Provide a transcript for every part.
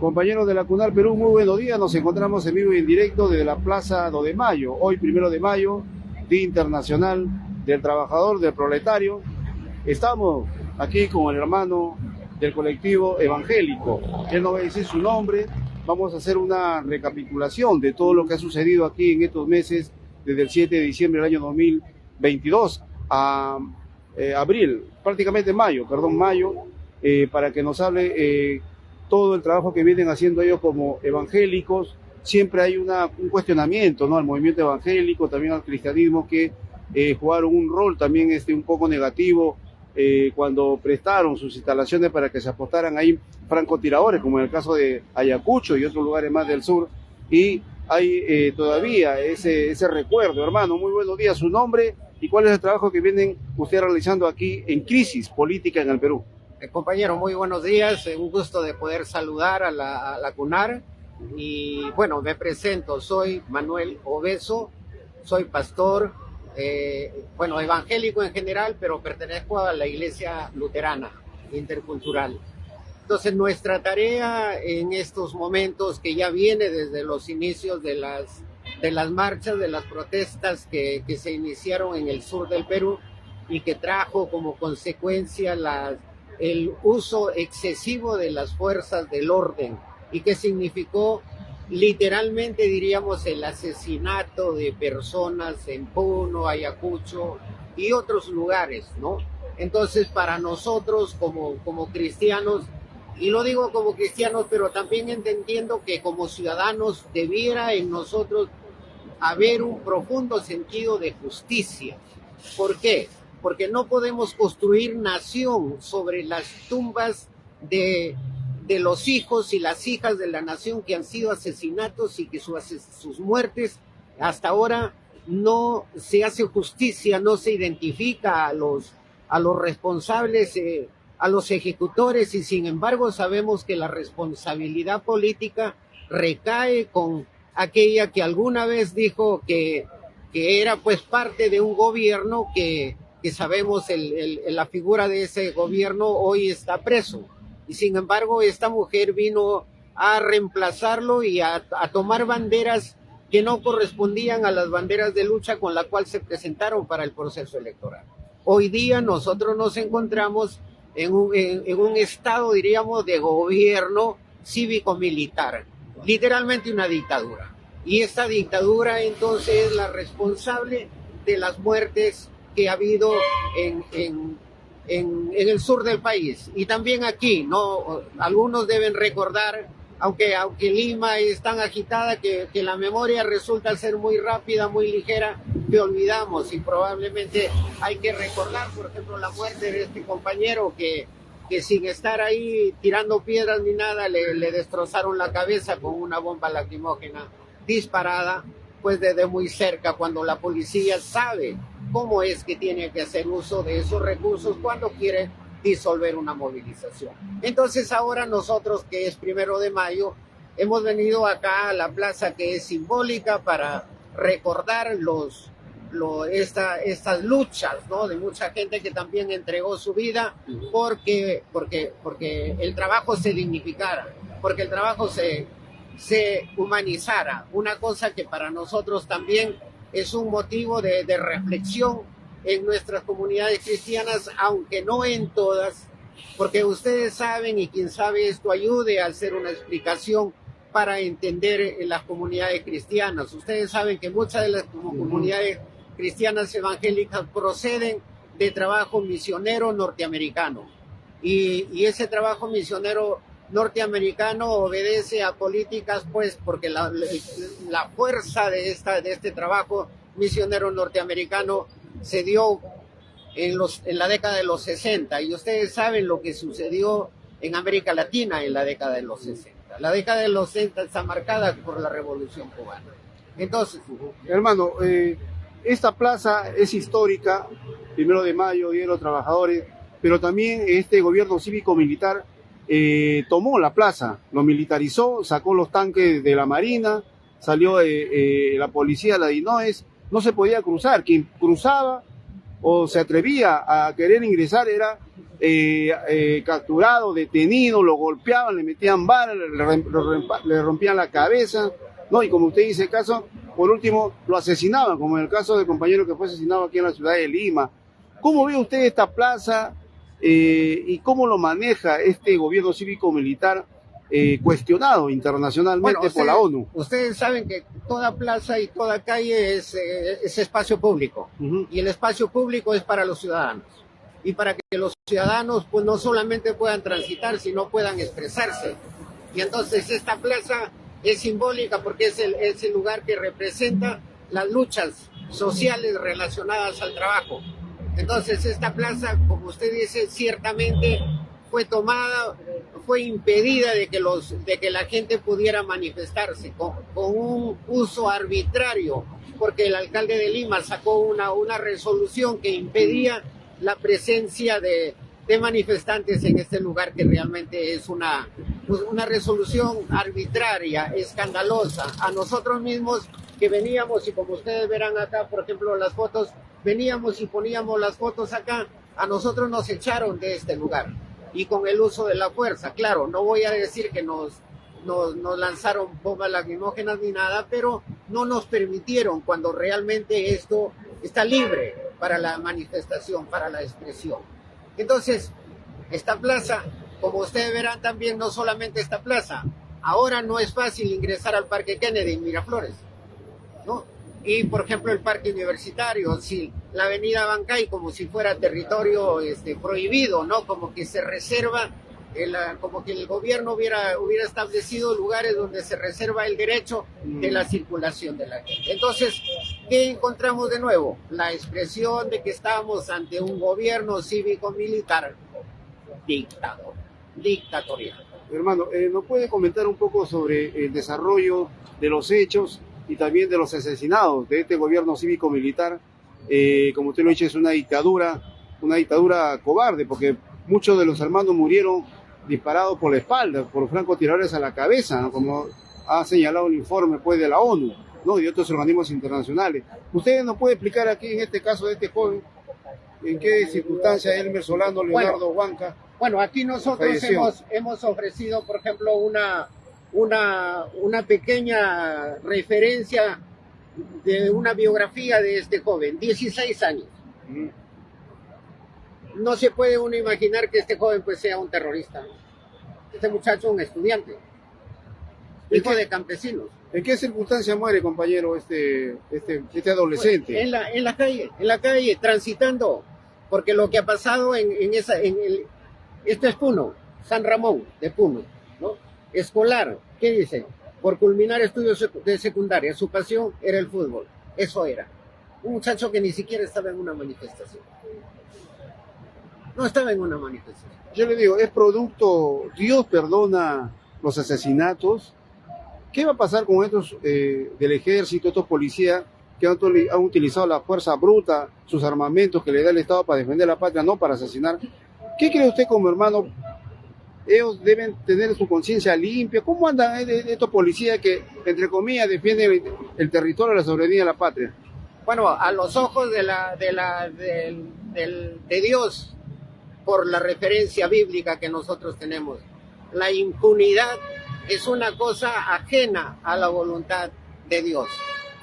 Compañeros de la CUNAR Perú, muy buenos días. Nos encontramos en vivo y en directo desde la Plaza 2 de Mayo. Hoy, 1 de mayo, Día Internacional del Trabajador, del Proletario. Estamos aquí con el hermano del colectivo evangélico. Él nos va a decir su nombre. Vamos a hacer una recapitulación de todo lo que ha sucedido aquí en estos meses, desde el 7 de diciembre del año 2022 a abril, prácticamente mayo, para que nos hable todo el trabajo que vienen haciendo ellos como evangélicos. Siempre hay un cuestionamiento, ¿no?, al movimiento evangélico, también al cristianismo, que jugaron un rol también un poco negativo cuando prestaron sus instalaciones para que se apostaran ahí francotiradores, como en el caso de Ayacucho y otros lugares más del sur, y hay todavía ese recuerdo. Hermano, muy buenos días, su nombre y cuál es el trabajo que vienen ustedes realizando aquí en crisis política en el Perú. Compañero, muy buenos días, un gusto de poder saludar a la CUNAR. Y bueno, me presento, soy Manuel Obeso, soy pastor, evangélico en general, pero pertenezco a la Iglesia Luterana Intercultural. Entonces, nuestra tarea en estos momentos, que ya viene desde los inicios de las marchas, de las protestas que se iniciaron en el sur del Perú y que trajo como consecuencia el uso excesivo de las fuerzas del orden, y que significó literalmente, diríamos, el asesinato de personas en Puno, Ayacucho y otros lugares, ¿no? Entonces, para nosotros como cristianos, y lo digo como cristianos, pero también entendiendo que como ciudadanos debiera en nosotros haber un profundo sentido de justicia. ¿Por qué? Porque no podemos construir nación sobre las tumbas de los hijos y las hijas de la nación que han sido asesinados y que sus muertes hasta ahora no se hace justicia, no se identifica a los responsables, a los ejecutores, y sin embargo sabemos que la responsabilidad política recae con aquella que alguna vez dijo que era pues parte de un gobierno que sabemos la figura de ese gobierno hoy está preso. Y sin embargo, esta mujer vino a reemplazarlo y a tomar banderas que no correspondían a las banderas de lucha con la cual se presentaron para el proceso electoral. Hoy día nosotros nos encontramos en un estado, diríamos, de gobierno cívico-militar, literalmente una dictadura. Y esta dictadura entonces es la responsable de las muertes que ha habido en el sur del país y también aquí, ¿no? Algunos deben recordar, aunque Lima es tan agitada que la memoria resulta ser muy rápida, muy ligera, que olvidamos, y probablemente hay que recordar, por ejemplo, la muerte de este compañero que sin estar ahí tirando piedras ni nada le destrozaron la cabeza con una bomba lacrimógena disparada pues desde muy cerca, cuando la policía sabe cómo es que tiene que hacer uso de esos recursos cuando quiere disolver una movilización. Entonces ahora nosotros, que es 1 de mayo, hemos venido acá a la plaza, que es simbólica, para recordar estas luchas, ¿no?, de mucha gente que también entregó su vida porque el trabajo se dignificara, porque el trabajo se humanizara, una cosa que para nosotros también es un motivo de reflexión en nuestras comunidades cristianas, aunque no en todas, porque ustedes saben, y quien sabe esto ayude a hacer una explicación para entender las comunidades cristianas. Ustedes saben que muchas de las comunidades cristianas evangélicas proceden de trabajo misionero norteamericano, y ese trabajo misionero norteamericano obedece a políticas, pues, porque la fuerza de este trabajo misionero norteamericano se dio en la década de los 60, y ustedes saben lo que sucedió en América Latina en la década de los 60. La década de los 60 está marcada por la Revolución Cubana. Entonces, hermano, esta plaza es histórica, 1 de mayo, Día de los Trabajadores, pero también este gobierno cívico-militar tomó la plaza, lo militarizó, sacó los tanques de la Marina, salió la policía, la DINOES, no se podía cruzar. Quien cruzaba o se atrevía a querer ingresar era capturado, detenido, lo golpeaban, le metían balas, le rompían la cabeza, ¿no? Y como usted dice, el caso, por último, lo asesinaban, como en el caso del compañero que fue asesinado aquí en la ciudad de Lima. ¿Cómo ve usted esta plaza y cómo lo maneja este gobierno cívico-militar cuestionado internacionalmente por la ONU? Ustedes saben que toda plaza y toda calle es espacio público, y el espacio público es para los ciudadanos, y para que los ciudadanos pues no solamente puedan transitar, sino puedan expresarse. Y entonces esta plaza es simbólica porque es el lugar que representa las luchas sociales relacionadas al trabajo. Entonces esta plaza, como usted dice, ciertamente fue tomada, fue impedida de que la gente pudiera manifestarse con un uso arbitrario, porque el alcalde de Lima sacó una resolución que impedía la presencia de manifestantes en este lugar, que realmente es una resolución arbitraria, escandalosa. A nosotros mismos que veníamos, y como ustedes verán acá, por ejemplo, las fotos, veníamos y poníamos las fotos acá, a nosotros nos echaron de este lugar, y con el uso de la fuerza. Claro, no voy a decir que nos lanzaron bombas lacrimógenas ni nada, pero no nos permitieron, cuando realmente esto está libre para la manifestación, para la expresión. Entonces, esta plaza, como ustedes verán también, no solamente esta plaza, ahora no es fácil ingresar al Parque Kennedy en Miraflores, ¿no? Y, por ejemplo, el Parque Universitario, sí, la Avenida Bancay, como si fuera territorio prohibido, ¿no? Como que se reserva, como que el gobierno hubiera establecido lugares donde se reserva el derecho de la circulación de la gente. Entonces, ¿qué encontramos de nuevo? La expresión de que estamos ante un gobierno cívico-militar dictatorial. Hermano, ¿nos puede comentar un poco sobre el desarrollo de los hechos y también de los asesinados de este gobierno cívico-militar? Como usted lo ha dicho, es una dictadura cobarde, porque muchos de los hermanos murieron disparados por la espalda, por francotiradores a la cabeza, ¿no? Como ha señalado el informe pues, de la ONU, ¿no? Y de otros organismos internacionales. ¿Usted nos puede explicar aquí, en este caso de este joven, en qué circunstancias Elmer Solano Leonardo Huanca? Bueno, aquí nosotros hemos ofrecido, por ejemplo, una pequeña referencia de una biografía de este joven, 16 años. No se puede uno imaginar que este joven pues sea un terrorista. Este muchacho un estudiante, hijo de campesinos. ¿En qué circunstancia muere, compañero, este adolescente? Pues en la calle, transitando, porque lo que ha pasado esto es Puno, San Ramón de Puno, ¿no? Escolar, ¿qué dice? Por culminar estudios de secundaria, su pasión era el fútbol, eso era. Un muchacho que ni siquiera estaba en una manifestación. No estaba en una manifestación. Yo le digo, es producto, Dios perdona los asesinatos. ¿Qué va a pasar con estos del ejército, estos policías que han utilizado la fuerza bruta, sus armamentos que le da el Estado para defender la patria, no para asesinar? ¿Qué cree usted como hermano? Ellos deben tener su conciencia limpia. ¿Cómo andan estos policías que, entre comillas, defienden el territorio, la soberanía de la patria? Bueno, a los ojos de Dios, por la referencia bíblica que nosotros tenemos, la impunidad es una cosa ajena a la voluntad de Dios.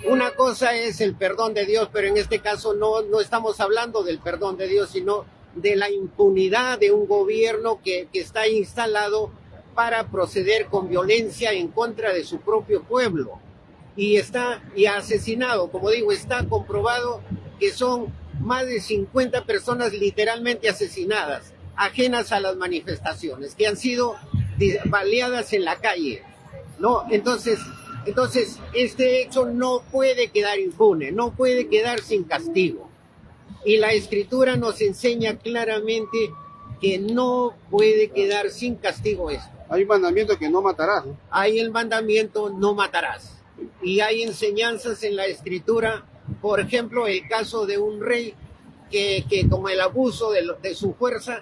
Una cosa es el perdón de Dios, pero en este caso no estamos hablando del perdón de Dios, sino de la impunidad de un gobierno que está instalado para proceder con violencia en contra de su propio pueblo. Y ha asesinado, como digo, está comprobado que son más de 50 personas literalmente asesinadas, ajenas a las manifestaciones, que han sido baleadas en la calle, ¿no? Entonces, este hecho no puede quedar impune, no puede quedar sin castigo. Y la Escritura nos enseña claramente que no puede quedar sin castigo esto. Hay un mandamiento que no matarás, ¿no? Hay el mandamiento no matarás. Y hay enseñanzas en la Escritura, por ejemplo, el caso de un rey que con el abuso de su fuerza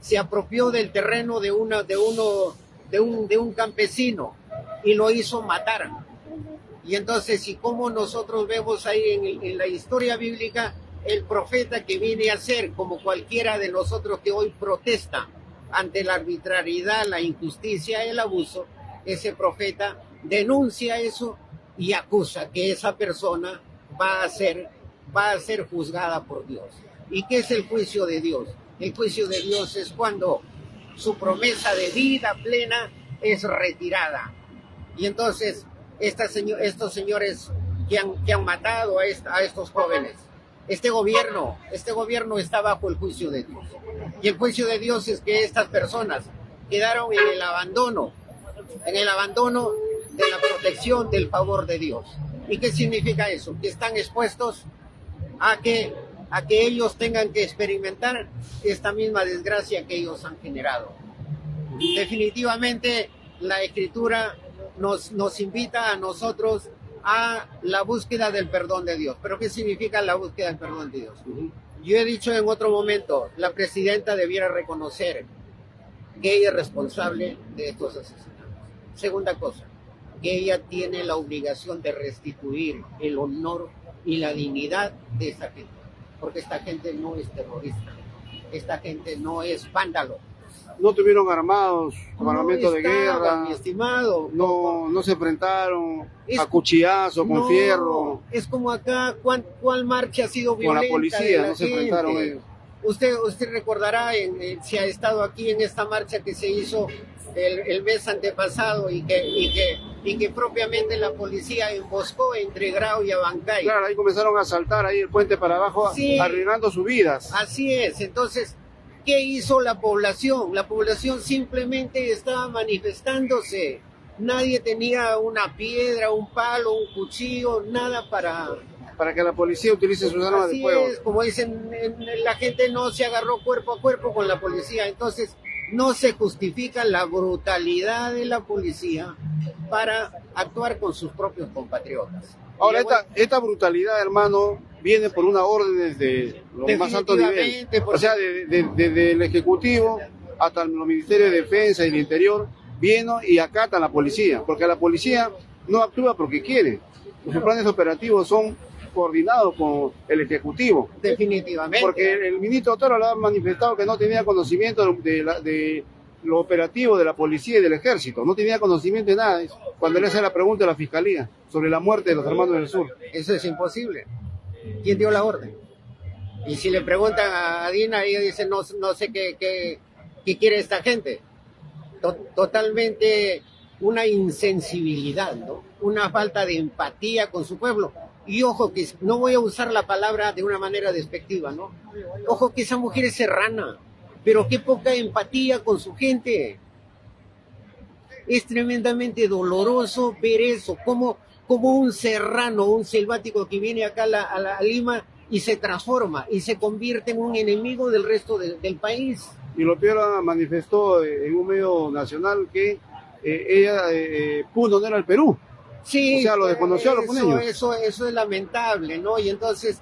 se apropió del terreno de un campesino y lo hizo matar. Y entonces, y como nosotros vemos ahí en la historia bíblica, el profeta que viene a ser como cualquiera de nosotros que hoy protesta ante la arbitrariedad, la injusticia, el abuso, ese profeta denuncia eso y acusa que esa persona va a ser juzgada por Dios. ¿Y qué es el juicio de Dios? El juicio de Dios es cuando su promesa de vida plena es retirada. Y entonces estos señores que han matado a estos jóvenes, este gobierno está bajo el juicio de Dios. Y el juicio de Dios es que estas personas quedaron en el abandono de la protección del favor de Dios. ¿Y qué significa eso? Que están expuestos a que ellos tengan que experimentar esta misma desgracia que ellos han generado. Definitivamente la Escritura nos invita a nosotros a la búsqueda del perdón de Dios. ¿Pero qué significa la búsqueda del perdón de Dios? Yo he dicho en otro momento, la presidenta debiera reconocer que ella es responsable de estos asesinatos. Segunda cosa, que ella tiene la obligación de restituir el honor y la dignidad de esta gente, porque esta gente no es terrorista, esta gente no es vándalo. No tuvieron armados, con armamento de guerra, mi estimado. no se enfrentaron a cuchillazo, con fierro. Es como acá, ¿cuál marcha ha sido violenta? Con la policía, no se enfrentaron ellos. Usted recordará, si ha estado aquí en esta marcha que se hizo el mes antepasado y que propiamente la policía emboscó entre Grau y Abancay. Claro, ahí comenzaron a saltar ahí el puente para abajo, sí, arriesgando sus vidas. Así es. Entonces, ¿qué hizo la población? La población simplemente estaba manifestándose. Nadie tenía una piedra, un palo, un cuchillo, nada para que la policía utilice sus armas de fuego. Es, como dicen, la gente no se agarró cuerpo a cuerpo con la policía. Entonces, no se justifica la brutalidad de la policía para actuar con sus propios compatriotas. Ahora, esta brutalidad, hermano, viene por una orden desde los más altos niveles. O sea, desde el Ejecutivo hasta los Ministerios de Defensa y el Interior, vienen y acatan a la policía, porque la policía no actúa porque quiere. Los planes operativos son coordinados con el Ejecutivo. Definitivamente. Porque el ministro Toro lo ha manifestado que no tenía conocimiento de lo operativo de la policía y del ejército. No tenía conocimiento de nada. Cuando le hace la pregunta a la Fiscalía sobre la muerte de los hermanos del sur. Eso es imposible. ¿Quién dio la orden? Y si le preguntan a Dina, ella dice, no sé qué quiere esta gente. Totalmente una insensibilidad, ¿no? Una falta de empatía con su pueblo. Y ojo, que no voy a usar la palabra de una manera despectiva, ¿no? Ojo, que esa mujer es serrana, pero qué poca empatía con su gente. Es tremendamente doloroso ver eso, como un serrano, un selvático que viene acá a Lima y se transforma y se convierte en un enemigo del resto del país. Y Lopera manifestó en un medio nacional que ella Puno no era el Perú. Sí, o sea, lo desconoció a los puneños. Eso es lamentable, ¿no? Y entonces,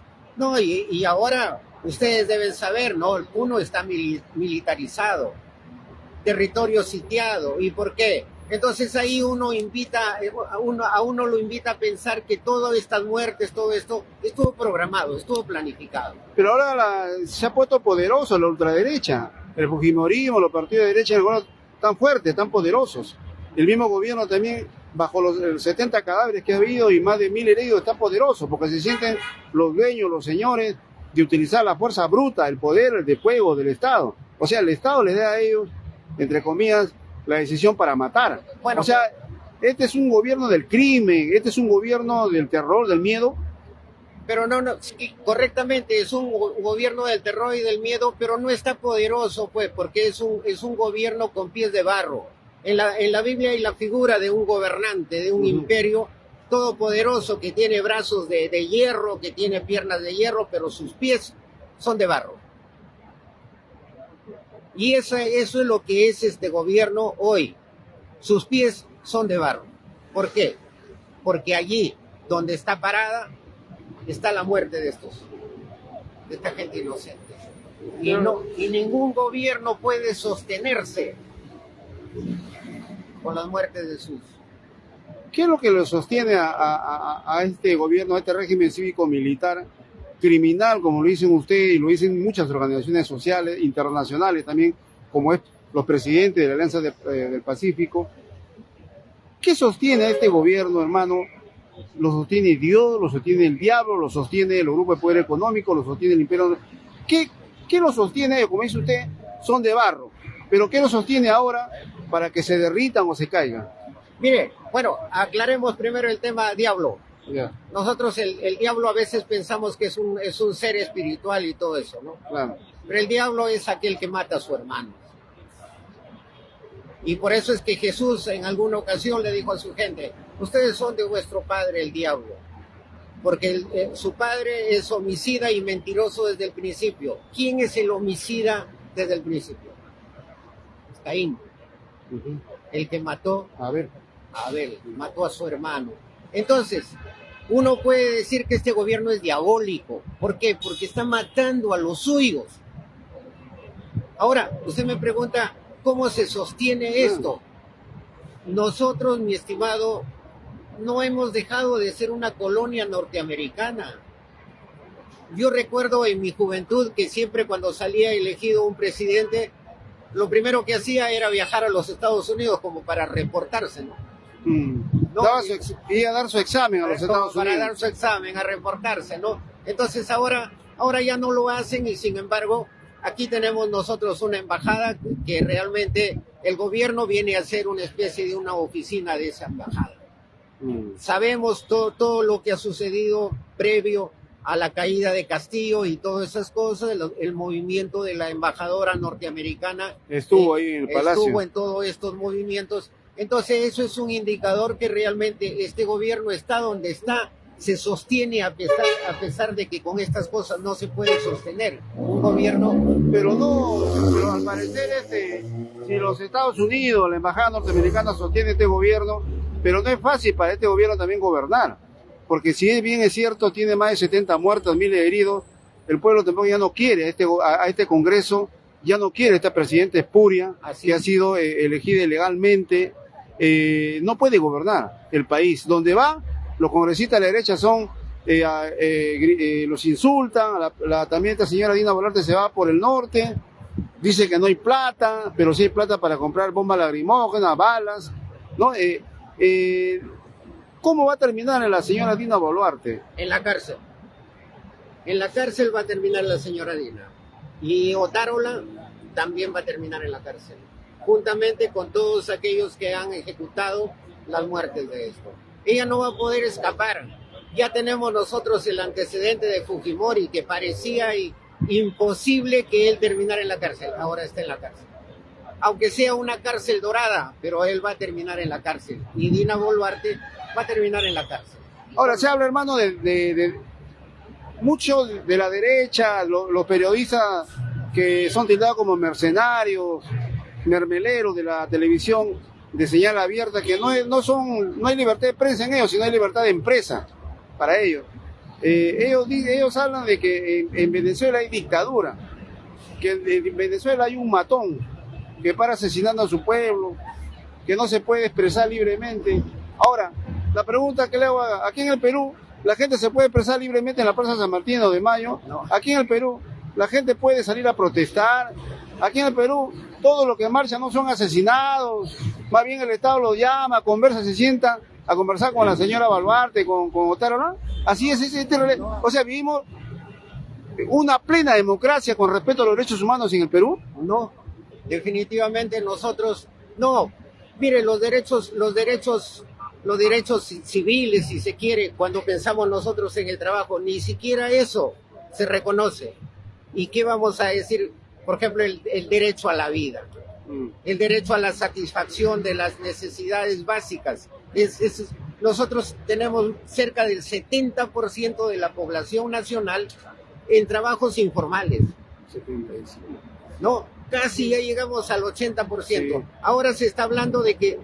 y ahora ustedes deben saber, ¿no? El Puno está militarizado, territorio sitiado. ¿Y por qué? Entonces ahí a uno lo invita a pensar que todas estas muertes, todo esto, estuvo programado, estuvo planificado. Pero ahora se ha puesto poderoso la ultraderecha. El fujimorismo, los partidos de derecha tan fuertes, tan poderosos. El mismo gobierno también, bajo los 70 cadáveres que ha habido y más de 1000 heridos, está poderoso porque se sienten los dueños, los señores, de utilizar la fuerza bruta, el poder de fuego del Estado. O sea, el Estado les da a ellos, entre comillas, la decisión para matar. Bueno, o sea, este es un gobierno del crimen, este es un gobierno del terror, del miedo. Pero no, correctamente, es un gobierno del terror y del miedo, pero no está poderoso, pues, porque es un gobierno con pies de barro. En la Biblia hay la figura de un gobernante, de un imperio todopoderoso que tiene brazos de hierro, que tiene piernas de hierro, pero sus pies son de barro. Y eso es lo que es este gobierno hoy. Sus pies son de barro. ¿Por qué? Porque allí donde está parada está la muerte de esta gente inocente. Y ningún gobierno puede sostenerse con las muertes de sus. ¿Qué es lo que lo sostiene a este gobierno, a este régimen cívico-militar criminal, como lo dicen usted y lo dicen muchas organizaciones sociales, internacionales también, como es los presidentes de la Alianza del Pacífico. ¿Qué sostiene a este gobierno, hermano? ¿Lo sostiene Dios, lo sostiene el diablo, lo sostiene el grupo de poder económico, lo sostiene el imperio? ¿Qué lo sostiene? Como dice usted, son de barro. ¿Pero qué lo sostiene ahora para que se derritan o se caigan? Mire, bueno, aclaremos primero el tema diablo. Ya. Nosotros el diablo a veces pensamos que es un ser espiritual y todo eso, ¿no? Claro. Pero el diablo es aquel que mata a su hermano. Y por eso es que Jesús en alguna ocasión le dijo a su gente, ustedes son de vuestro padre el diablo, porque su padre es homicida y mentiroso desde el principio. ¿Quién es el homicida desde el principio? Caín, el que mató a Abel, mató a su hermano. Entonces, uno puede decir que este gobierno es diabólico. ¿Por qué? Porque está matando a los suyos. Ahora, usted me pregunta, ¿cómo se sostiene esto? Nosotros, mi estimado, no hemos dejado de ser una colonia norteamericana. Yo recuerdo en mi juventud que siempre cuando salía elegido un presidente, lo primero que hacía era viajar a los Estados Unidos como para reportarse, ¿no? ¿No? Iba a dar su examen a los Estados Unidos. Para dar su examen, a reportarse, ¿no? Entonces ahora ya no lo hacen y sin embargo aquí tenemos nosotros una embajada que realmente el gobierno viene a ser una especie de una oficina de esa embajada. Sabemos todo lo que ha sucedido previo a la caída de Castillo y todas esas cosas, el movimiento de la embajadora norteamericana estuvo ahí en el palacio. Estuvo en todos estos movimientos. Entonces eso es un indicador que realmente este gobierno está donde está, se sostiene a pesar de que con estas cosas no se puede sostener un gobierno. Pero al parecer si los Estados Unidos, la embajada norteamericana sostiene este gobierno, pero no es fácil para este gobierno también gobernar, porque si bien es cierto, tiene más de 70 muertos, miles de heridos, el pueblo tampoco ya no quiere a este Congreso, ya no quiere a esta presidenta espuria, que ha sido elegida ilegalmente, no puede gobernar el país. Donde va, los congresistas de la derecha los insultan, también esta señora Dina Boluarte se va por el norte, dice que no hay plata, pero sí hay plata para comprar bombas lacrimógenas, balas, ¿no? ¿Cómo va a terminar la señora Dina Boluarte? En la cárcel. En la cárcel va a terminar la señora Dina. Y Otárola también va a terminar en la cárcel, juntamente con todos aquellos que han ejecutado las muertes de esto. Ella no va a poder escapar. Ya tenemos nosotros el antecedente de Fujimori, que parecía imposible que él terminara en la cárcel. Ahora está en la cárcel. Aunque sea una cárcel dorada, pero él va a terminar en la cárcel. Y Dina Boluarte va a terminar en la cárcel. Ahora se habla, hermano, de mucho de la derecha, los periodistas que son tildados como mercenarios, mermeleros de la televisión de señal abierta, que no hay libertad de prensa en ellos, sino hay libertad de empresa para ellos. Ellos hablan de que en Venezuela hay dictadura, que en Venezuela hay un matón que para asesinando a su pueblo, que no se puede expresar libremente. Ahora, la pregunta que le hago, aquí en el Perú, la gente se puede expresar libremente en la Plaza San Martín de Mayo. No. Aquí en el Perú, la gente puede salir a protestar. Aquí en el Perú, todos los que marchan no son asesinados. Más bien el Estado los llama, conversa, se sienta a conversar con la señora Boluarte, con Otero, ¿no? Así es. O sea, vivimos una plena democracia con respeto a los derechos humanos en el Perú. No, definitivamente nosotros no. Mire, los derechos civiles, si se quiere, cuando pensamos nosotros en el trabajo, ni siquiera eso se reconoce. ¿Y qué vamos a decir? Por ejemplo, el derecho a la vida, el derecho a la satisfacción de las necesidades básicas. Nosotros tenemos cerca del 70% de la población nacional en trabajos informales. 75. No, casi ya llegamos al 80%. Sí. Ahora se está hablando de que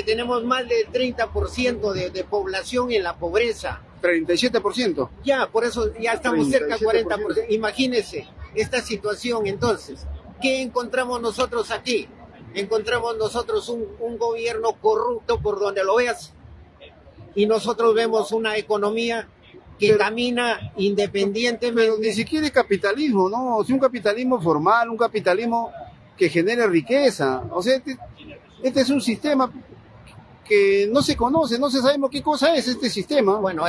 tenemos más del 30% de población en la pobreza. 37%. Ya, por eso ya estamos cerca del 40%. Imagínense esta situación. Entonces, ¿qué encontramos nosotros aquí? Encontramos nosotros un gobierno corrupto por donde lo veas. Y nosotros vemos una economía que camina independientemente. Pero ni siquiera es capitalismo, ¿no? Es un capitalismo formal, un capitalismo que genere riqueza. O sea, este es un sistema que no se conoce, no se sabemos qué cosa es este sistema. Bueno,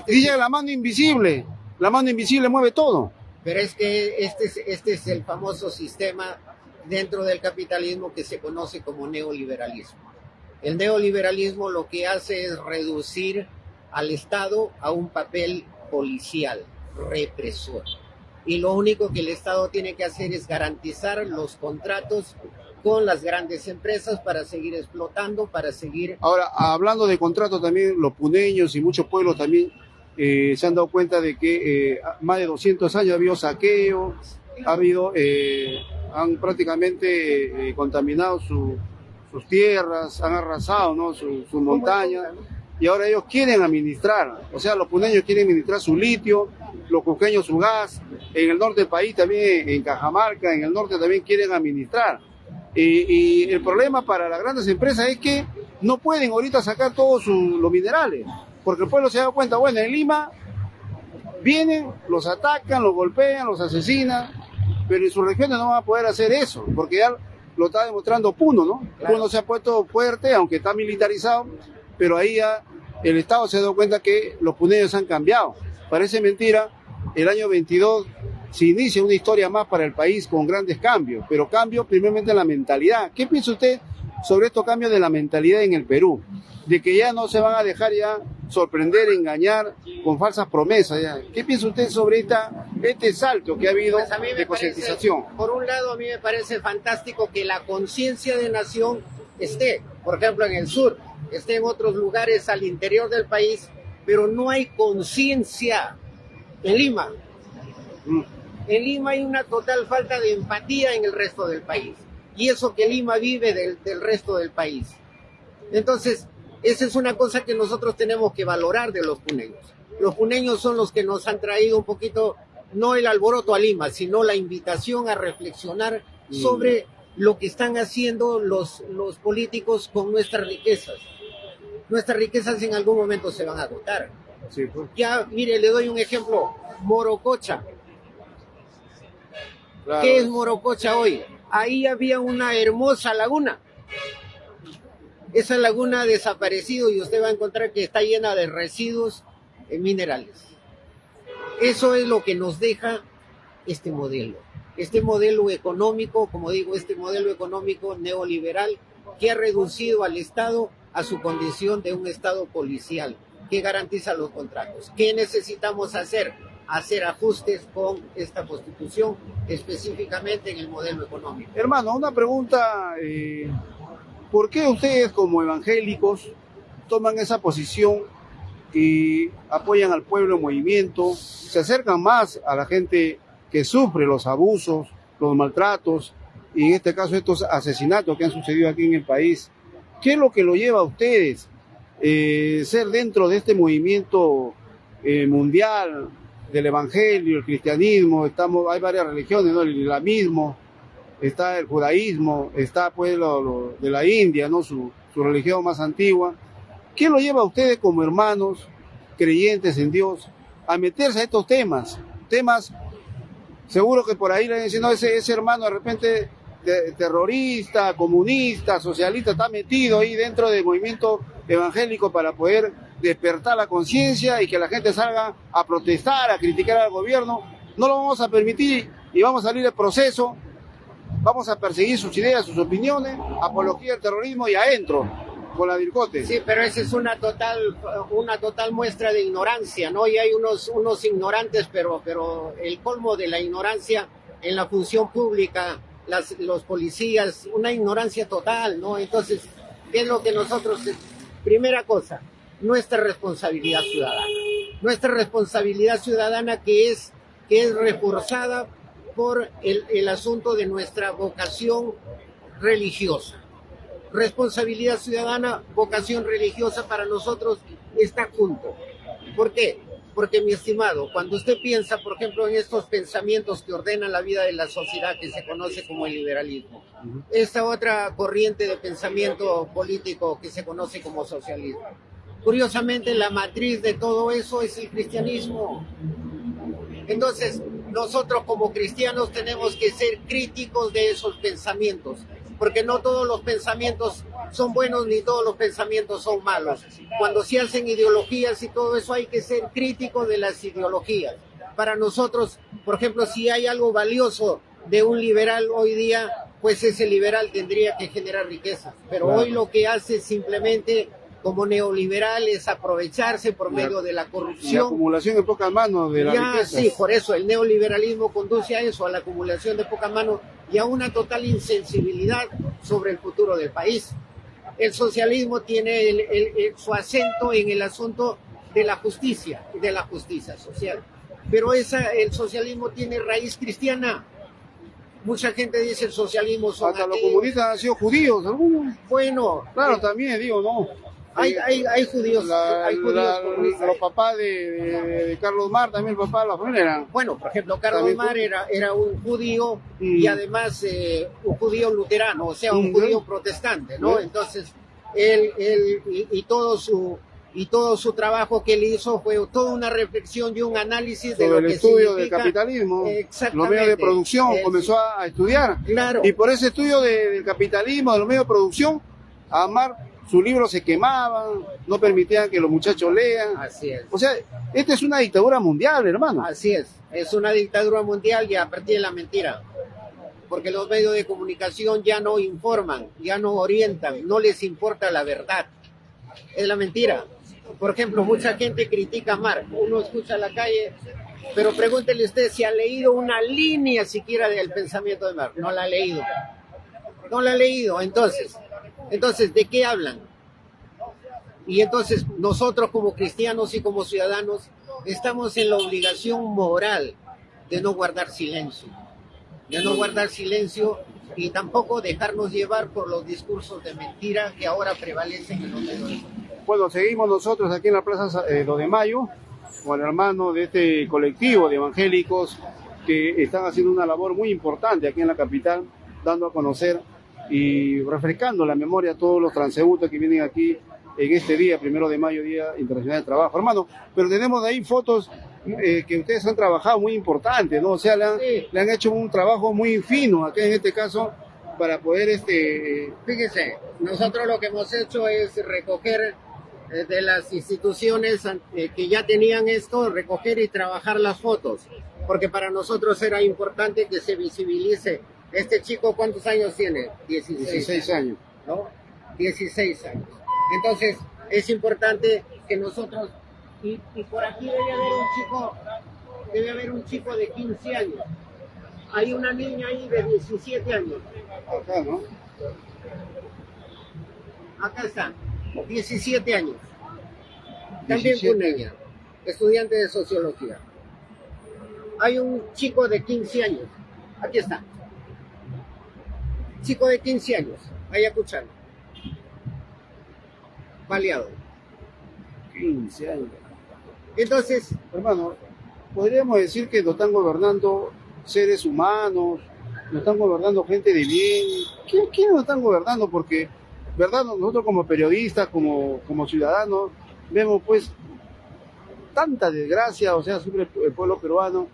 Dice la mano invisible mueve todo. Pero es que este es el famoso sistema dentro del capitalismo que se conoce como neoliberalismo. El neoliberalismo lo que hace es reducir al Estado a un papel policial, represor. Y lo único que el Estado tiene que hacer es garantizar los contratos con las grandes empresas para seguir explotando, para seguir... Ahora, hablando de contratos también, los puneños y muchos pueblos también se han dado cuenta de que más de 200 años ha habido saqueo, han prácticamente contaminado sus tierras, han arrasado, ¿no? sus montañas, y ahora ellos quieren administrar, o sea, los puneños quieren administrar su litio, los cusqueños su gas, en el norte del país también, en Cajamarca, en el norte también quieren administrar. Y el problema para las grandes empresas es que no pueden ahorita sacar todos los minerales, porque el pueblo se da cuenta, bueno, en Lima vienen, los atacan, los golpean, los asesinan, pero en sus regiones no van a poder hacer eso, porque ya lo está demostrando Puno, ¿no? Claro. Puno se ha puesto fuerte, aunque está militarizado, pero ahí ya el Estado se ha dado cuenta que los puneños han cambiado. Parece mentira, el año 22 se inicia una historia más para el país con grandes cambios, pero cambios primeramente en la mentalidad. ¿Qué piensa usted sobre estos cambios de la mentalidad en el Perú? De que ya no se van a dejar ya sorprender, engañar con falsas promesas. Ya. ¿Qué piensa usted sobre este salto que ha habido de concientización? Por un lado, a mí me parece fantástico que la conciencia de nación esté, por ejemplo, en el sur, esté en otros lugares al interior del país, pero no hay conciencia en Lima. En Lima hay una total falta de empatía en el resto del país. Y eso que Lima vive del resto del país. Entonces, esa es una cosa que nosotros tenemos que valorar de los puneños. Los puneños son los que nos han traído un poquito, no el alboroto a Lima, sino la invitación a reflexionar sobre lo que están haciendo los políticos con nuestras riquezas. Nuestras riquezas en algún momento se van a agotar. Sí, pues. Ya, mire, le doy un ejemplo. Morococha. Claro. ¿Qué es Morococha hoy? Ahí había una hermosa laguna. Esa laguna ha desaparecido y usted va a encontrar que está llena de residuos minerales. Eso es lo que nos deja este modelo económico, como digo, este modelo económico neoliberal que ha reducido al Estado a su condición de un Estado policial que garantiza los contratos. ¿Qué necesitamos hacer? Hacer ajustes con esta Constitución, específicamente en el modelo económico. Hermano, una pregunta, ¿por qué ustedes como evangélicos toman esa posición y apoyan al pueblo en movimiento, se acercan más a la gente que sufre los abusos, los maltratos y en este caso estos asesinatos que han sucedido aquí en el país? ¿Qué es lo que lo lleva a ustedes ser dentro de este movimiento mundial del evangelio, el cristianismo? Hay varias religiones, ¿no? El islamismo, está el judaísmo, está pues lo de la India, ¿no? Su religión más antigua. ¿Qué lo lleva a ustedes como hermanos creyentes en Dios a meterse a estos temas? Seguro que por ahí le dicen, no, ese hermano de repente terrorista, comunista, socialista, está metido ahí dentro del movimiento evangélico para poder despertar la conciencia y que la gente salga a protestar, a criticar al gobierno. No lo vamos a permitir y vamos a salir del proceso, vamos a perseguir sus ideas, sus opiniones, apología del terrorismo y adentro con la DIRCOTE. Sí, pero esa es una total muestra de ignorancia, ¿no? Y hay unos ignorantes, pero el colmo de la ignorancia en la función pública, los policías, una ignorancia total, ¿no? Entonces, ¿qué es lo que nosotros... Primera cosa, nuestra responsabilidad ciudadana. Nuestra responsabilidad ciudadana que es reforzada por el asunto de nuestra vocación religiosa. Responsabilidad ciudadana, vocación religiosa para nosotros está junto. ¿Por qué? Porque, mi estimado, cuando usted piensa, por ejemplo, en estos pensamientos que ordenan la vida de la sociedad que se conoce como el liberalismo, esta otra corriente de pensamiento político que se conoce como socialismo, curiosamente la matriz de todo eso es el cristianismo. Entonces, nosotros como cristianos tenemos que ser críticos de esos pensamientos, porque no todos los pensamientos son buenos ni todos los pensamientos son malos. Cuando se hacen ideologías y todo eso, hay que ser críticos de las ideologías. Para nosotros, por ejemplo, si hay algo valioso de un liberal hoy día, pues ese liberal tendría que generar riqueza. Pero claro, hoy lo que hace simplemente como neoliberal es aprovecharse por medio de la corrupción. La acumulación de pocas manos de la riqueza. Sí, por eso el neoliberalismo conduce a eso, a la acumulación de pocas manos y a una total insensibilidad sobre el futuro del país. El socialismo tiene su acento en el asunto de la justicia social. Pero el socialismo tiene raíz cristiana. Mucha gente dice el socialismo son hasta ateos. Los comunistas han sido judíos, algunos. Bueno. Claro, también digo, ¿no? Hay judíos. Los papás de Carlos Mar, también el papá de la familia eran. Bueno, por ejemplo, Carlos Mar era un judío y además un judío luterano, o sea, un judío protestante, ¿no? Entonces, él y todo su trabajo que él hizo fue toda una reflexión y un análisis de lo que significa el estudio del capitalismo, los medios de producción, comenzó a estudiar. Claro. Y por ese estudio del capitalismo, de los medios de producción, a Mar, sus libros se quemaban, no permitían que los muchachos lean. Así es. O sea, esta es una dictadura mundial, hermano. Así es una dictadura mundial y a partir de la mentira. Porque los medios de comunicación ya no informan, ya no orientan, no les importa la verdad. Es la mentira. Por ejemplo, mucha gente critica a Marx. Uno escucha en la calle, pero pregúntele usted si ha leído una línea siquiera del pensamiento de Marx. No la ha leído. No la ha leído. Entonces, ¿de qué hablan? Y entonces nosotros como cristianos y como ciudadanos estamos en la obligación moral de no guardar silencio. De no guardar silencio y tampoco dejarnos llevar por los discursos de mentira que ahora prevalecen en los medios. Bueno, seguimos nosotros aquí en la Plaza 2 de Mayo con el hermano de este colectivo de evangélicos que están haciendo una labor muy importante aquí en la capital, dando a conocer y refrescando la memoria a todos los transeúntes que vienen aquí en este día, 1 de mayo, Día Internacional del Trabajo. Hermano, pero tenemos de ahí fotos que ustedes han trabajado muy importantes, ¿no? O sea, le han hecho un trabajo muy fino, aquí en este caso, para poder... Fíjese, nosotros lo que hemos hecho es recoger de las instituciones que ya tenían esto, recoger y trabajar las fotos, porque para nosotros era importante que se visibilice. Este chico, ¿cuántos años tiene? 16 años. ¿No? 16 años. Entonces, es importante que nosotros, y por aquí debe haber un chico de 15 años. Hay una niña ahí de 17 años. Acá, ¿no? Acá está, 17 años. También fue una niña, estudiante de sociología. Hay un chico de 15 años. Aquí está. Chico de 15 años, Ayacuchano. Baleado. 15 años. Entonces, hermano, podríamos decir que nos están gobernando seres humanos, nos están gobernando gente de bien. ¿Quién nos están gobernando? Porque, ¿verdad? Nosotros como periodistas, como ciudadanos, vemos pues tanta desgracia, o sea, sufre el pueblo peruano,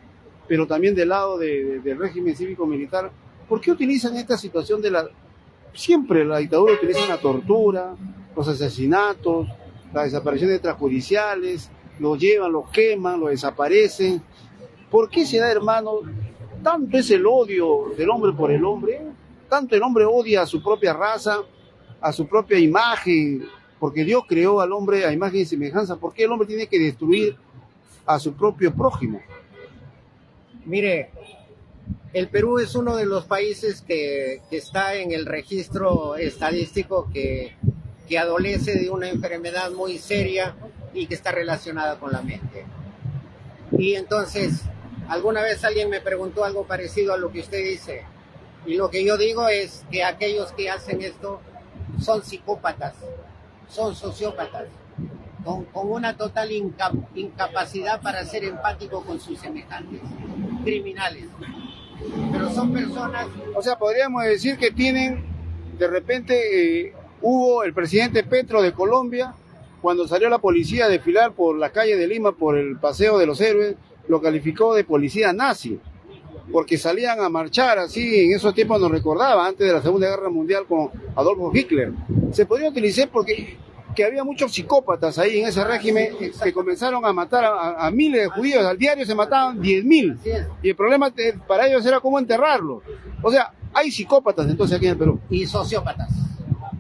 pero también del lado del régimen cívico-militar. ¿Por qué utilizan esta situación siempre la dictadura utiliza la tortura, los asesinatos, las desapariciones extrajudiciales, los llevan, los queman, los desaparecen? ¿Por qué se da, hermano, tanto es el odio del hombre por el hombre? Tanto el hombre odia a su propia raza, a su propia imagen, porque Dios creó al hombre a imagen y semejanza. ¿Por qué el hombre tiene que destruir a su propio prójimo? Mire, el Perú es uno de los países que está en el registro estadístico que adolece de una enfermedad muy seria y que está relacionada con la mente. Y entonces, alguna vez alguien me preguntó algo parecido a lo que usted dice. Y lo que yo digo es que aquellos que hacen esto son psicópatas, son sociópatas, con una total incapacidad para ser empático con sus semejantes, criminales. Pero son personas... O sea, podríamos decir que tienen, de repente, hubo el presidente Petro de Colombia, cuando salió la policía a desfilar por las calles de Lima, por el Paseo de los Héroes, lo calificó de policía nazi, porque salían a marchar así, en esos tiempos nos recordaba, antes de la Segunda Guerra Mundial con Adolfo Hitler. Se podía utilizar porque que había muchos psicópatas ahí en ese régimen que comenzaron a matar a miles de judíos. Al diario se mataban 10.000. Y el problema para ellos era cómo enterrarlos. O sea, hay psicópatas entonces aquí en el Perú. Y sociópatas,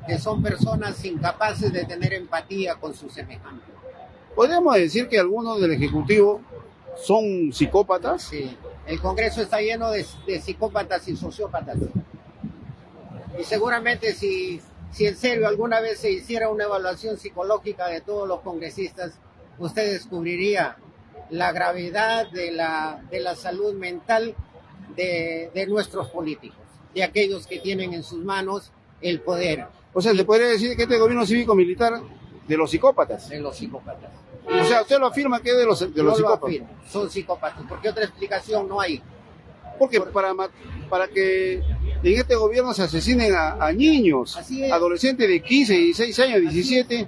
que son personas incapaces de tener empatía con sus semejantes. ¿Podríamos decir que algunos del Ejecutivo son psicópatas? Sí, el Congreso está lleno de psicópatas y sociópatas. Y seguramente si en serio alguna vez se hiciera una evaluación psicológica de todos los congresistas, usted descubriría la gravedad de la salud mental de nuestros políticos, de aquellos que tienen en sus manos el poder. O sea, ¿se podría decir que este gobierno cívico-militar de los psicópatas? De los psicópatas. O sea, usted lo afirma que es de los psicópatas. Lo afirmo, son psicópatas, porque otra explicación no hay. Porque para que en este gobierno se asesinen a niños, adolescentes de 15, 16 años, 17,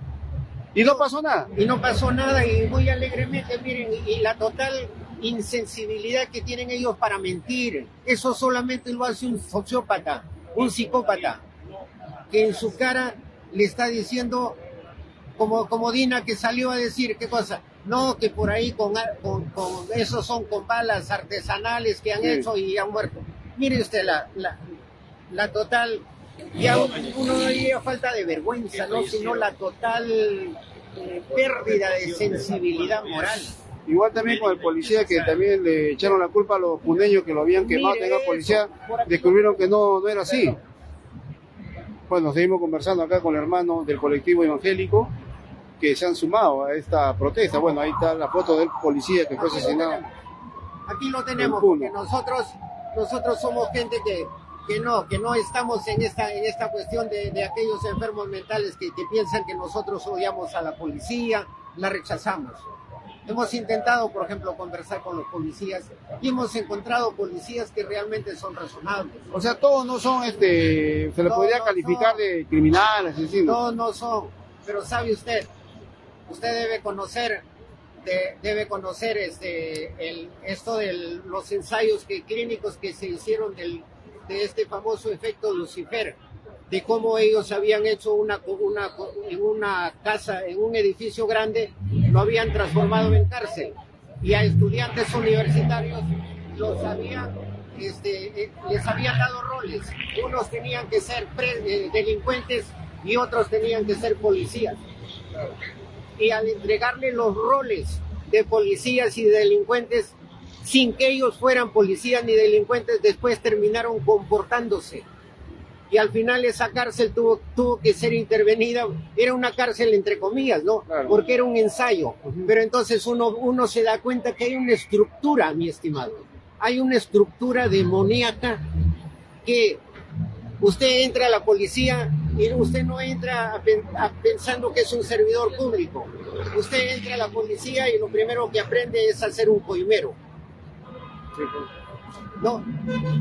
y no pasó nada. Y no pasó nada, y muy alegremente, miren, y la total insensibilidad que tienen ellos para mentir. Eso solamente lo hace un sociópata, un psicópata, que en su cara le está diciendo, como Dina, que salió a decir, ¿qué cosa? No, que por ahí con esos son con balas artesanales que han hecho y han muerto. Mire usted la total, ya uno no diría falta de vergüenza, ¿no? Sino la total pérdida de sensibilidad moral. Igual también con el policía, que también le echaron la culpa a los pundeños que lo habían quemado en la policía, descubrieron que no era así. Bueno, seguimos conversando acá con el hermano del colectivo evangélico que se han sumado a esta protesta. Bueno, ahí está la foto del policía que fue asesinado. Aquí lo tenemos, porque nosotros somos gente que no estamos en esta cuestión de aquellos enfermos mentales que piensan que nosotros odiamos a la policía, la rechazamos. Hemos intentado, por ejemplo, conversar con los policías y hemos encontrado policías que realmente son razonables. O sea, todos no son, se les podría calificar de criminales, asesinos. Todos no son, pero sabe usted debe conocer esto de los ensayos clínicos que se hicieron de este famoso efecto Lucifer, de cómo ellos habían hecho en una casa, en un edificio grande, lo habían transformado en cárcel, y a estudiantes universitarios les habían dado roles. Unos tenían que ser delincuentes y otros tenían que ser policías. Y al entregarle los roles de policías y delincuentes, sin que ellos fueran policías ni delincuentes, después terminaron comportándose. Y al final esa cárcel tuvo que ser intervenida. Era una cárcel entre comillas, ¿no? Claro. Porque era un ensayo. Pero entonces uno se da cuenta que hay una estructura, mi estimado. Hay una estructura demoníaca que usted entra a la policía y usted no entra pensando que es un servidor público. Usted entra a la policía y lo primero que aprende es a ser un coimero. ¿No?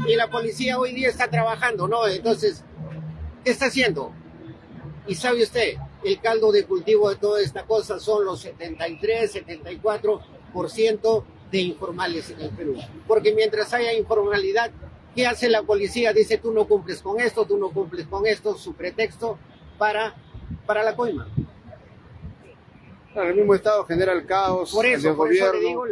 Y la policía hoy día está trabajando, ¿no? Entonces, ¿qué está haciendo? Y sabe usted, el caldo de cultivo de toda esta cosa son los 74% de informales en el Perú. Porque mientras haya informalidad, ¿qué hace la policía? Dice, tú no cumples con esto, su pretexto para la coima. Claro, el mismo Estado genera el caos, por eso gobierno, le digo,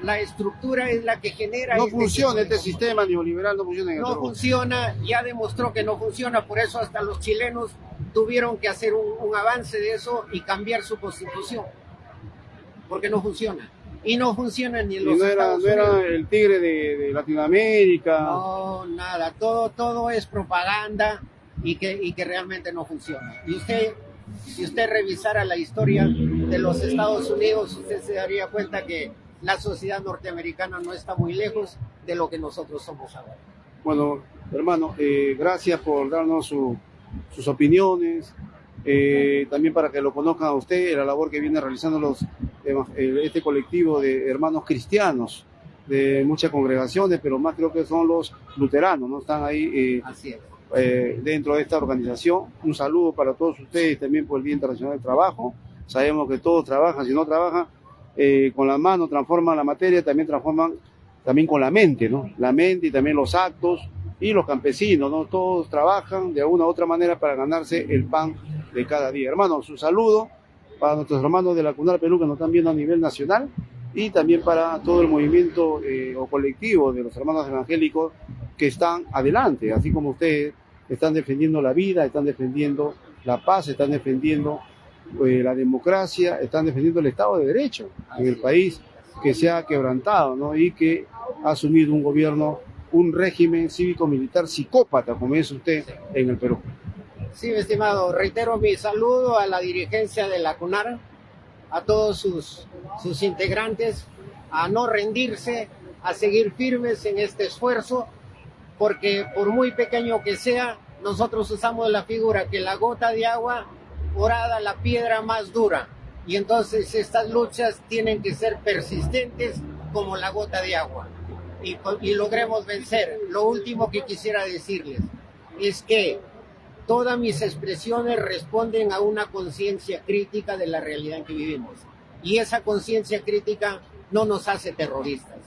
la estructura es la que genera... No funciona este sistema neoliberal, no funciona en el Perú. No funciona, ya demostró que no funciona, por eso hasta los chilenos tuvieron que hacer un avance de eso y cambiar su constitución, porque no funciona. Y no funciona ni en los Estados Unidos. ¿No era el tigre de Latinoamérica? No, nada, todo es propaganda y que realmente no funciona. Y si usted revisara la historia de los Estados Unidos, usted se daría cuenta que la sociedad norteamericana no está muy lejos de lo que nosotros somos ahora. Bueno, hermano, gracias por darnos sus opiniones, también para que lo conozcan a usted, la labor que viene realizando este colectivo de hermanos cristianos de muchas congregaciones, pero más creo que son los luteranos, ¿no? Están ahí Así es. dentro de esta organización. Un saludo para todos ustedes también por el Día Internacional del Trabajo. Sabemos que todos trabajan, si no trabajan con las manos, transforman la materia, también transforman también con la mente, ¿no? La mente y también los actos y los campesinos, ¿no? Todos trabajan de alguna u otra manera para ganarse el pan de cada día. Hermanos, un saludo para nuestros hermanos de la CUNAR Perú que nos están viendo a nivel nacional y también para todo el movimiento o colectivo de los hermanos evangélicos que están adelante, así como ustedes están defendiendo la vida, están defendiendo la paz, están defendiendo la democracia, están defendiendo el Estado de Derecho en el país que se ha quebrantado, ¿no? Y que ha asumido un gobierno, un régimen cívico-militar psicópata, como es usted en el Perú. Sí, estimado, reitero mi saludo a la dirigencia de la CUNAR, a todos sus integrantes, a no rendirse, a seguir firmes en este esfuerzo, porque por muy pequeño que sea, nosotros usamos la figura que la gota de agua orada la piedra más dura, y entonces estas luchas tienen que ser persistentes como la gota de agua, y logremos vencer. Lo último que quisiera decirles es que todas mis expresiones responden a una conciencia crítica de la realidad en que vivimos. Y esa conciencia crítica no nos hace terroristas.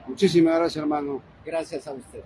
Muchísimas gracias, hermano. Gracias a usted.